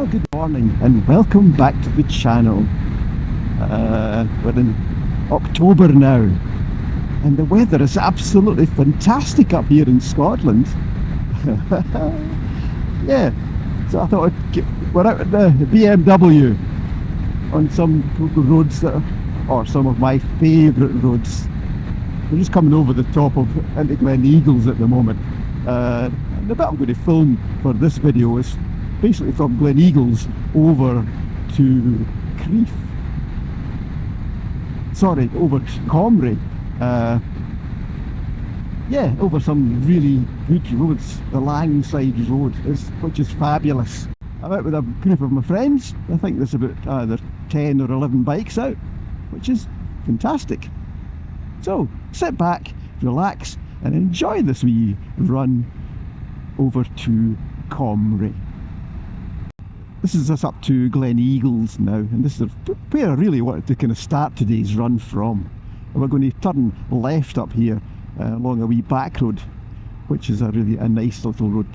Well, good morning and welcome back to the channel. We're in October now and the weather is absolutely fantastic up here in Scotland. Yeah, so I thought we're out at the BMW on some roads that are some of my favourite roads. We're just coming over the top of into Glen Eagles at the moment. And the bit I'm going to film for this video is basically from Glen Eagles over to Crieff. Sorry, over to Comrie. Yeah, over some really good roads. The Langside Road, which is fabulous. I'm out with a group of my friends. I think there's about either 10 or 11 bikes out, which is fantastic. So sit back, relax and enjoy this wee run over to Comrie. This is us up to Glen Eagles now, and this is where I really wanted to kind of start today's run from. And we're going to turn left up here along a wee back road, which is a nice little road.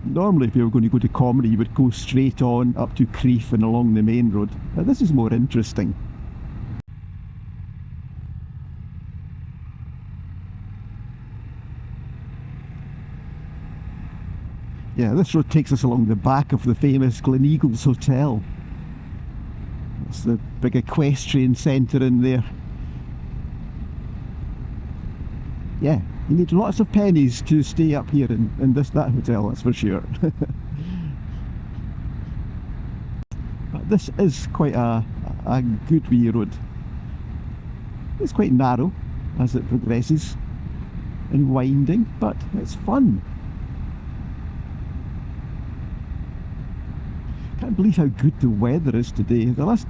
Normally if you were going to go to Comrie you would go straight on up to Crieff and along the main road. Now this is more interesting. Yeah, this road takes us along the back of the famous Glen Eagles Hotel. That's the big equestrian centre in there. Yeah, you need lots of pennies to stay up here in that hotel, that's for sure. But this is quite a good wee road. It's quite narrow as it progresses and winding, but it's fun. Can't believe how good the weather is today. The last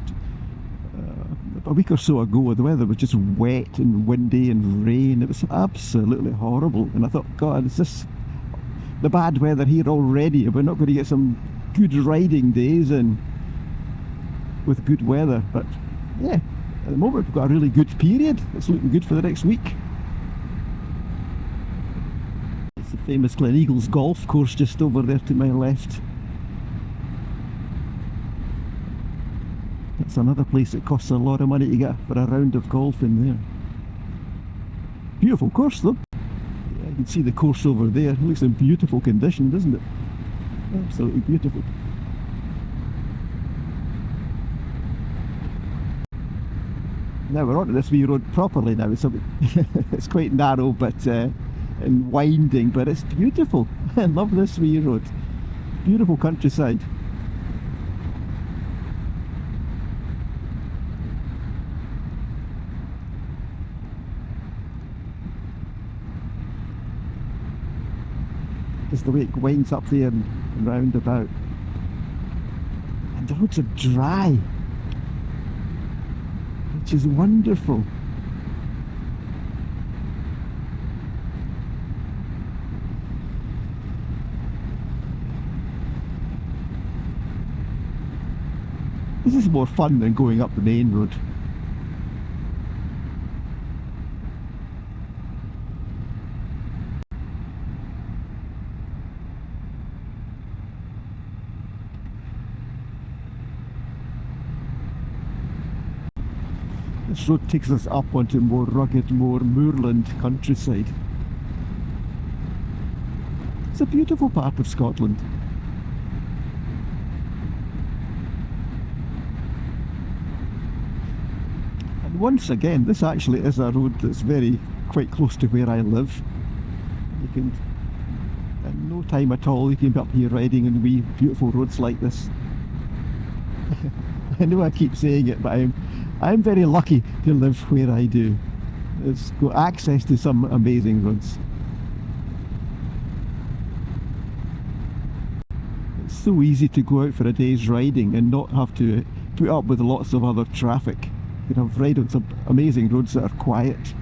a week or so ago the weather was just wet and windy and rain. It was absolutely horrible, and I thought, God, is this the bad weather here already? We're not going to get some good riding days and with good weather. But yeah, at the moment we've got a really good period. It's looking good for the next week. It's the famous Glen Eagles golf course just over there to my left. It's another place that costs a lot of money to get for a round of golf in there. Beautiful course though. Yeah, you can see the course over there. It looks in beautiful condition, doesn't it? Absolutely beautiful. Now we're onto this wee road properly now. It's quite narrow but and winding, but it's beautiful. I love this wee road. Beautiful countryside. Just the way it winds up there and round about. And the roads are dry, which is wonderful. This is more fun than going up the main road. This road takes us up onto more rugged, more moorland countryside. It's a beautiful part of Scotland. And once again, this actually is a road that's quite close to where I live. You can, in no time at all, you can be up here riding on wee beautiful roads like this. I know I keep saying it, but I'm very lucky to live where I do. It's got access to some amazing roads. It's so easy to go out for a day's riding and not have to put up with lots of other traffic. You can have ride on some amazing roads that are quiet.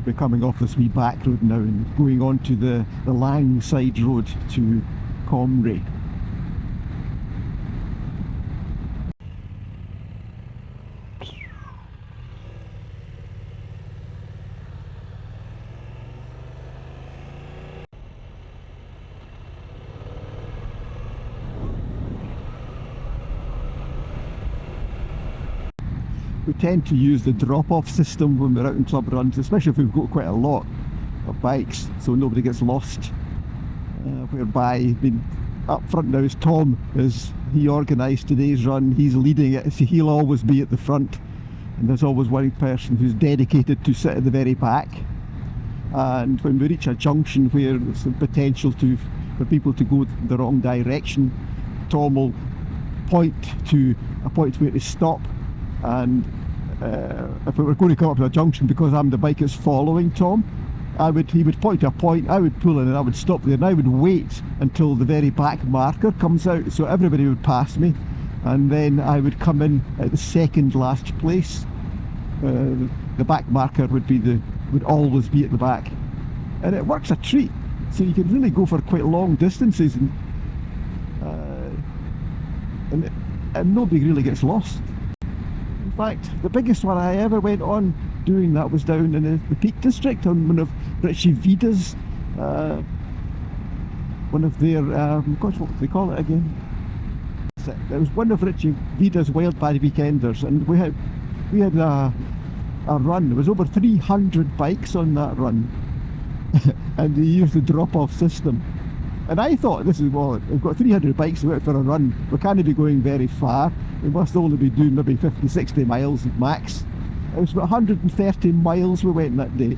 We're coming off this wee back road now and going on to the Langside Road to Comrie. we tend to use the drop-off system when we're out in club runs, especially if we've got quite a lot of bikes, so nobody gets lost. Whereby, I mean, up front now is Tom, as he organised today's run. He's leading it, so he'll always be at the front, and there's always one person who's dedicated to sit at the very back. And when we reach a junction where there's the potential for people to go the wrong direction, Tom will point to a point where to stop, and if we were going to come up to a junction, because I'm the bike that's following Tom, he would point to a point, I would pull in and I would stop there, and I would wait until the very back marker comes out, so everybody would pass me, and then I would come in at the second last place. The back marker would always be at the back, and it works a treat, so you can really go for quite long distances, and nobody really gets lost. In fact, the biggest one I ever went on doing that was down in the Peak District on one of Richie Vida's, one of their, gosh, what do they call it again? It was one of Richie Vida's Wild Bad Weekenders, and we had a run. There was over 300 bikes on that run, and they used the drop-off system. And I thought, well, we've got 300 bikes out for a run, we can't be going very far, we must only be doing maybe 50-60 miles max. It was about 130 miles we went that day,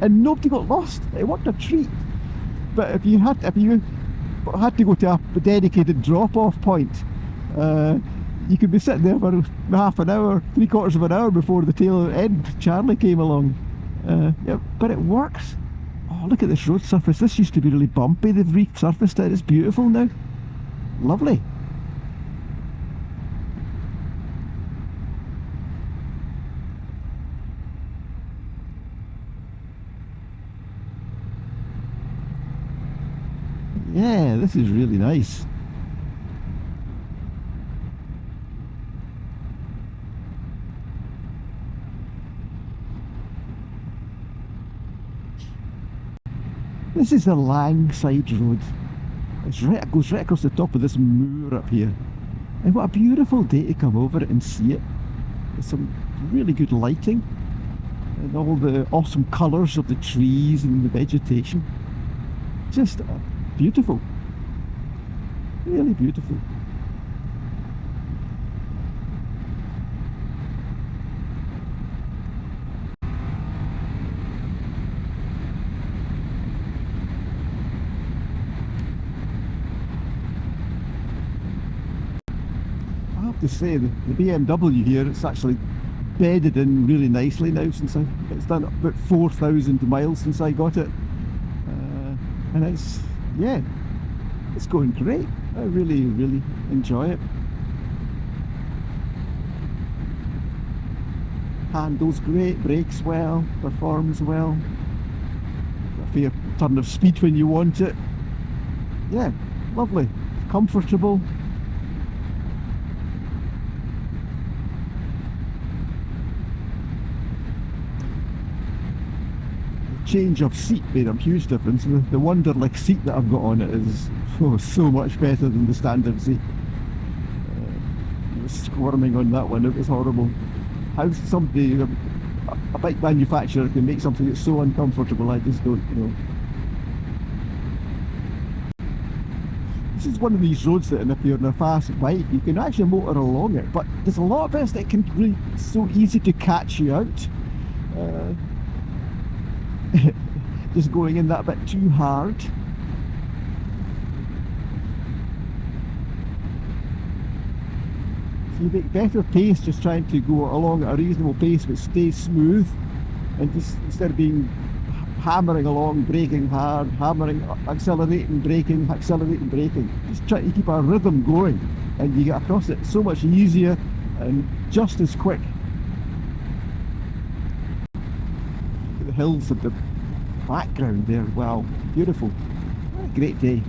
and nobody got lost. It worked a treat. But if you had to go to a dedicated drop-off point, you could be sitting there for half an hour, 3/4 of an hour before the tail end Charlie came along. Yeah, but it works. Oh, look at this road surface. This used to be really bumpy. They've resurfaced it. It's beautiful now. Lovely. Yeah, this is really nice. This is the Langside Road. It goes right across the top of this moor up here. And what a beautiful day to come over it and see it. With some really good lighting and all the awesome colours of the trees and the vegetation. Just beautiful. Really beautiful. I have to say, the BMW here, it's actually bedded in really nicely now since it's done about 4,000 miles since I got it. And it's going great. I really enjoy it. Handles great, brakes well, performs well. A fair turn of speed when you want it. Yeah, lovely, comfortable. Change of seat made a huge difference. The Wonderlic seat that I've got on it is so much better than the standard seat. I was squirming on that one, it was horrible. How somebody, a bike manufacturer, can make something that's so uncomfortable, I just don't know. This is one of these roads that if you're on a fast bike, you can actually motor along it, but there's a lot of bits that can really, so easy to catch you out. Just going in that bit too hard. So you make better pace just trying to go along at a reasonable pace but stay smooth, and just instead of being hammering along, braking hard, hammering, accelerating, braking, accelerating, braking, just try to keep a rhythm going, and you get across it so much easier and just as quick. The hills at the background there, wow, beautiful. What a great day.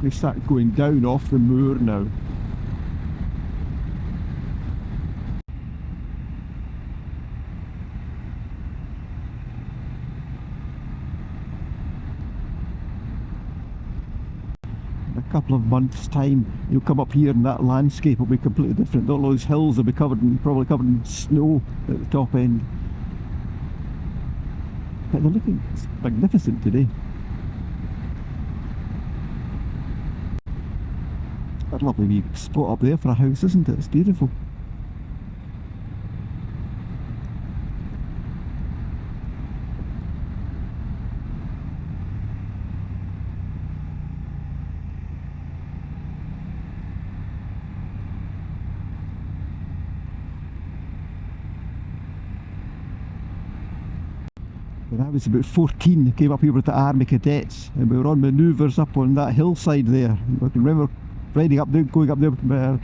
We start going down off the moor now. a couple of months' time, you'll come up here and that landscape will be completely different. All those hills will be probably covered in snow at the top end. But they're looking magnificent today. That lovely wee spot up there for a house, isn't it? It's beautiful. When I was about 14, I came up here with the Army Cadets and we were on manoeuvres up on that hillside there. I can remember riding up there, going up there with my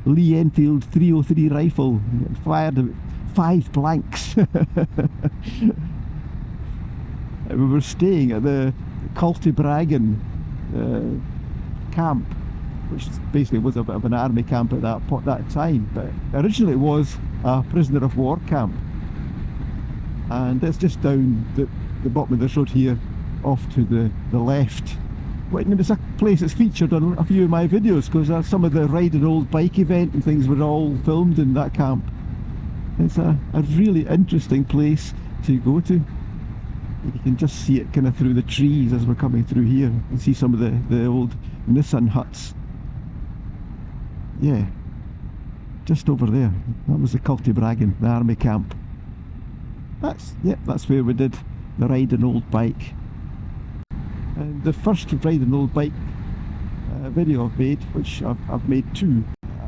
Lee Enfield 303 rifle and fired about 5 blanks. And we were staying at the Cultybraggan camp, which basically was a bit of an army camp at that time, but originally it was a prisoner of war camp. And it's just down the bottom of this road here, off to the left. And it's a place that's featured on a few of my videos, because some of the Ride an Old Bike event and things were all filmed in that camp. It's a really interesting place to go to. You can just see it kind of through the trees as we're coming through here, and see some of the old Nissan huts. Yeah, just over there. That was the Cultybraggan, the army camp. That's where we did the Ride an Old Bike. And the first Ride an Old Bike video I've made, which I've made 2,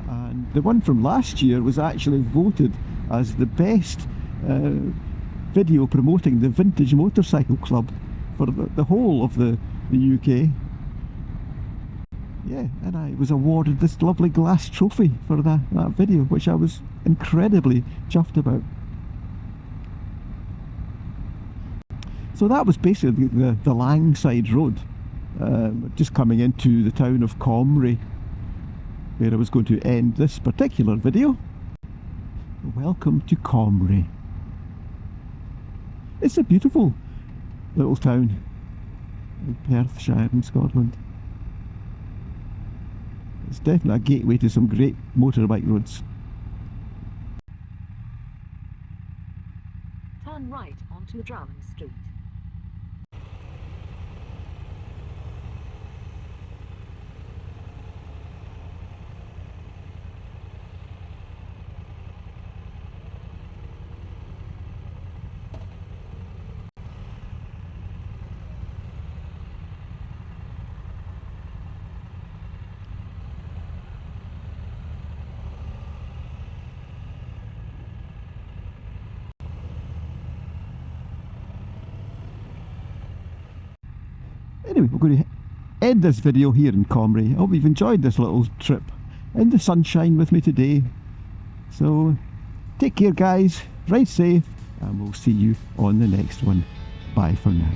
and the one from last year was actually voted as the best video promoting the Vintage Motorcycle Club for the whole of the UK. Yeah, and I was awarded this lovely glass trophy for that video, which I was incredibly chuffed about. So that was basically the Langside Road, just coming into the town of Comrie, where I was going to end this particular video. Welcome to Comrie. It's a beautiful little town in Perthshire in Scotland. It's definitely a gateway to some great motorbike roads. Turn right onto Drummond Street. Anyway, we're going to end this video here in Comrie. I hope you've enjoyed this little trip in the sunshine with me today. So take care guys, ride safe, and we'll see you on the next one. Bye for now.